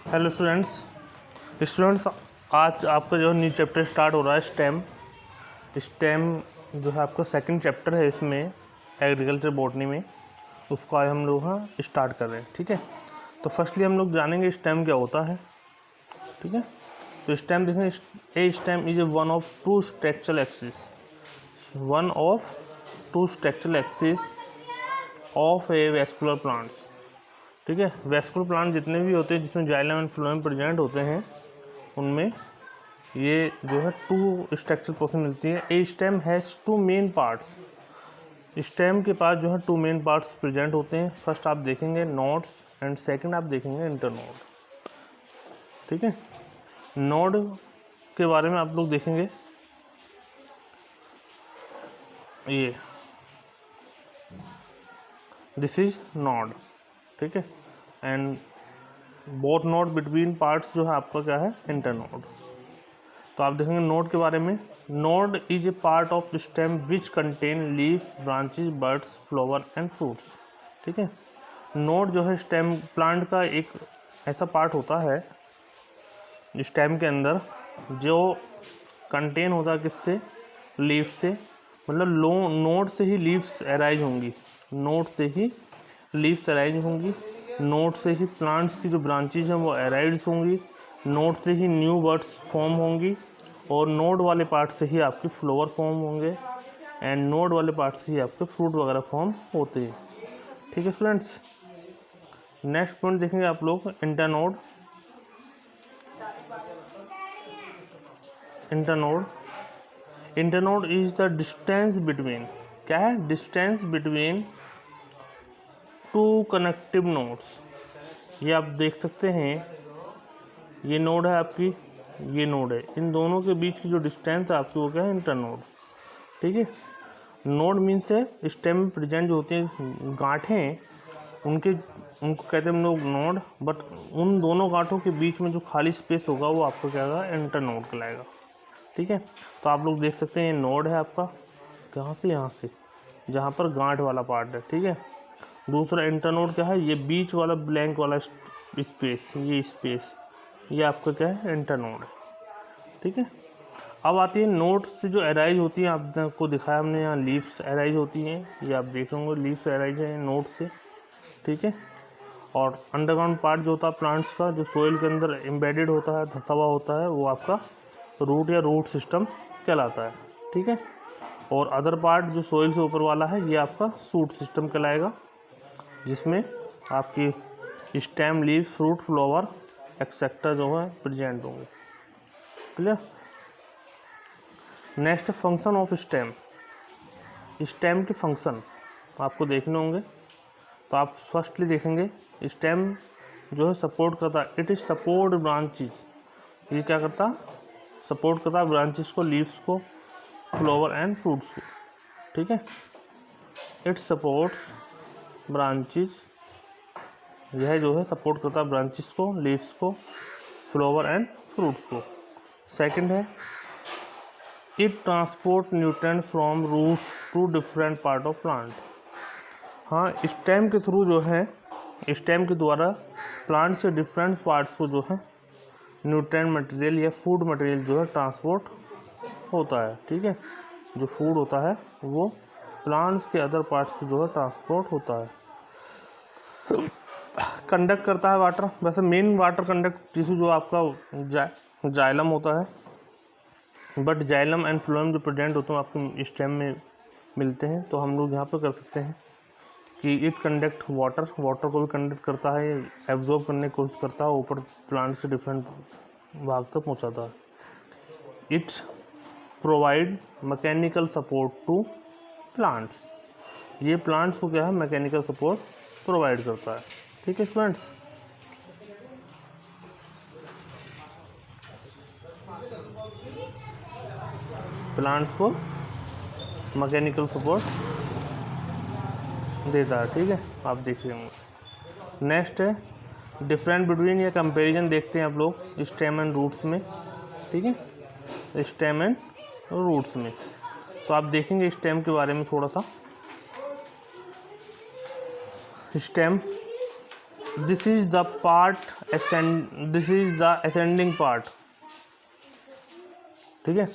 Hello students, आज आपका जो न्यू चैप्टर स्टार्ट हो रहा है स्टेम जो है आपका सेकंड चैप्टर है इसमें एग्रीकल्चर बॉटनी में। उसको आज हम लोग स्टार्ट कर रहे हैं। ठीक है, तो फर्स्टली हम लोग जानेंगे स्टेम क्या होता है। ठीक है, तो स्टेम देखेंगे, a stem is one of two structural axis of a vascular plants. ठीक है, वेस्कुलर प्लांट जितने भी होते हैं जिसमें जाइलम एंड फ्लोएम प्रेजेंट होते हैं उनमें ये जो है टू स्ट्रक्चरल पोर्शन मिलती है। A stem has two main parts. Stem के पास जो है टू मेन पार्ट्स प्रेजेंट होते हैं। फर्स्ट आप देखेंगे नोड्स एंड सेकंड आप देखेंगे इंटरनोड। ठीक है, नोड के बारे में आप लोग देखेंगे, ये दिस इज नोड। ठीक है, and both node between parts जो है आपका क्या है, इंटरनोड। तो आप देखेंगे नोड के बारे में, node is a part of stem which contain leaf, branches, buds, flower and fruits. ठीक है, नोड जो है स्टेम प्लांट का एक ऐसा पार्ट होता है स्टेम के अंदर जो कंटेन होता है किससे, लीफ से, मतलब नोड से ही लीव्स अराइज होंगी, नोड से ही लीव्स अराइज होंगी, नोड से ही प्लांट्स की जो ब्रांचेज हैं वो अराइज होंगी, नोड से ही न्यू बर्ड्स फॉर्म होंगी, और नोड वाले पार्ट से ही आपके फ्लावर फॉर्म होंगे, एंड नोड वाले पार्ट से ही आपके फ्रूट वगैरह फॉर्म होते हैं। ठीक है स्टूडेंट्स, नेक्स्ट पॉइंट देखेंगे आप लोग internode. Internode is the distance between, क्या है, distance between two connective nodes. ये आप देख सकते हैं, ये नोड है आपकी, ये नोड है, इन दोनों के बीच की जो डिस्टेंस है आपकी वो क्या है, इंटरनोड। ठीक है, नोड मीन्स है स्टेम में प्रेजेंट जो होती हैं गांठें, उनको कहते हैं हम लोग नोड, बट उन दोनों गांठों के बीच में जो खाली स्पेस होगा वो आपको क्या होगा, इंटरनोड कहलाएगा। ठीक है, तो आप लोग देख सकते हैं ये नोड है आपका, कहाँ से, यहाँ से, जहाँ पर गांठ वाला पार्ट है। ठीक है, दूसरा इंटरनोड क्या है, ये बीच वाला ब्लैंक वाला स्पेस, ये आपका क्या है, इंटरनोड है। ठीक है, अब आती है नोड से जो अराइज होती है, आपको दिखाया हमने यहाँ लीव्स अराइज होती हैं, ये आप देख होंगे लीव्स अराइज है नोड से। ठीक है, और अंडरग्राउंड पार्ट जो होता है प्लांट्स का, जो सोइल के अंदर एम्बेडेड होता है, धंसा हुआ होता है, वो आपका रूट या रूट सिस्टम कहलाता है। ठीक है, और अदर पार्ट जो सोइल से ऊपर वाला है ये आपका शूट सिस्टम कहलाएगा, जिसमें आपकी stem, leaf, fruit, flower etcetera जो है प्रेजेंट होंगे। Clear. Next function of stem. Stem के फंक्शन आपको देखने होंगे, तो आप फर्स्टली देखेंगे स्टेम जो है सपोर्ट करता है, इट इज सपोर्ट ब्रांचेस। ये क्या करता, सपोर्ट करता है ब्रांचेस को, लीव्स को, फ्लावर एंड फ्रूट्स को। ठीक है, इट सपोर्ट्स ब्रांचेस, यह जो है सपोर्ट करता है ब्रांचेस को, लीव्स को, फ्लावर एंड फ्रूट्स को। सेकंड है it transport nutrient from roots to different part of plant. हाँ, स्टेम के थ्रू जो है, स्टेम के द्वारा प्लांट से डिफरेंट पार्ट्स को जो है न्यूट्रिएंट मटेरियल या फूड मटेरियल जो है ट्रांसपोर्ट होता है। ठीक है, जो फूड होता है वो प्लांट्स के अदर पार्ट्स से जो है ट्रांसपोर्ट होता है। कंडक्ट करता है वाटर, वैसे मेन वाटर कंडक्ट टिश्यू जो आपका जाइलम होता है, बट जाइलम एंड फ्लोएम जो प्रेजेंट होते हैं आपके स्टेम में मिलते हैं। तो हम लोग यहाँ पर कर सकते हैं कि इट कंडक्ट वाटर को भी कंडक्ट करता है, एब्जॉर्ब करने की कोशिश करता है, ऊपर प्लांट से डिफरेंट भाग तक पहुँचाता है। It provide mechanical support to plants, ये प्लांट्स को क्या है, मैकेनिकल सपोर्ट प्रोवाइड करता है। ठीक है स्टूडेंट्स, प्लांट्स को मैकेनिकल सपोर्ट देता है। ठीक है, आप देख रहे होंगे। नेक्स्ट है डिफरेंट बिटवीन, या कंपैरिजन देखते हैं आप लोग स्टेम एंड रूट्स में। ठीक है, स्टेम एंड रूट्स में तो आप देखेंगे स्टेम के बारे में थोड़ा सा। Stem this is the part this is the ascending part, ठीक है।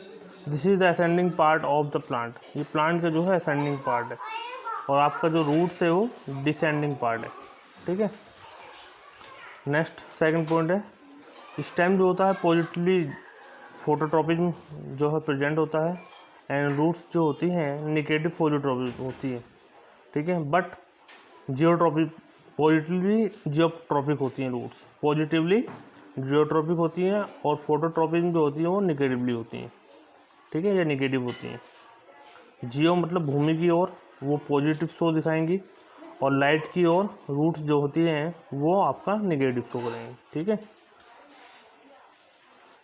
This is the ascending part of the plant, ये प्लांट का जो है असेंडिंग पार्ट है, और आपका जो रूट्स है वो डिसेंडिंग पार्ट है, ठीक है। नेक्स्ट सेकंड पॉइंट है, स्टेम जो होता है पॉजिटिवली फोटोट्रॉपिक जो है प्रेजेंट होता है, एंड रूट्स जो होती हैं निगेटिव फोटोट्रॉपिक होती है, ठीक है। बट जियोट्रॉपिक पॉजिटिवली जियोट्रॉपिक होती हैं रूट्स, पॉजिटिवली जियोट्रॉपिक होती हैं, और फोटोट्रॉपिक जो होती है वो निगेटिवली होती हैं, ठीक है, या निगेटिव होती हैं। जियो मतलब भूमि की ओर, वो पॉजिटिव शो दिखाएंगी, और लाइट की ओर रूट्स जो होती हैं वो आपका निगेटिव शो करेंगे, ठीक है।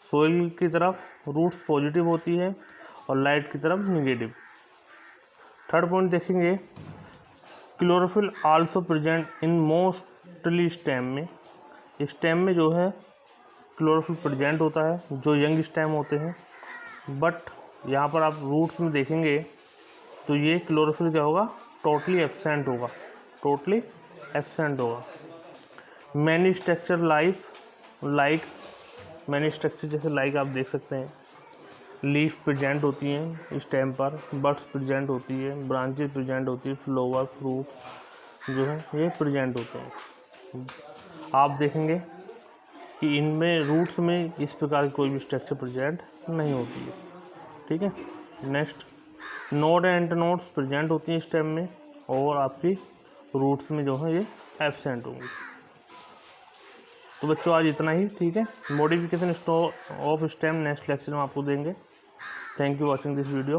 सोइल की तरफ रूट्स पॉजिटिव होती है और लाइट की तरफ निगेटिव। थर्ड पॉइंट देखेंगे, chlorophyll also present in mostly stem में, स्टेम में जो है क्लोरोफिल प्रेजेंट होता है जो यंग स्टेम होते हैं, बट यहाँ पर आप रूट्स में देखेंगे तो ये क्लोरोफिल क्या होगा, टोटली एब्सेंट होगा, टोटली एब्सेंट होगा। Many structure like many structure जैसे लाइक आप देख सकते हैं, लीफ प्रेजेंट होती हैं स्टेम पर, बड्स प्रेजेंट होती है, ब्रांचेस प्रेजेंट होती है, फ्लावर फ्रूट जो है ये प्रेजेंट होते हैं। आप देखेंगे कि इनमें रूट्स में इस प्रकार की कोई भी स्ट्रक्चर प्रेजेंट नहीं होती है, ठीक है। Next, node and internodes present होती हैं स्टेम में, और आपकी रूट्स में जो है ये एब्सेंट होंगी। तो बच्चों आज इतना ही, ठीक है। Modification of stem next lecture में आपको देंगे। Thank you watching this video.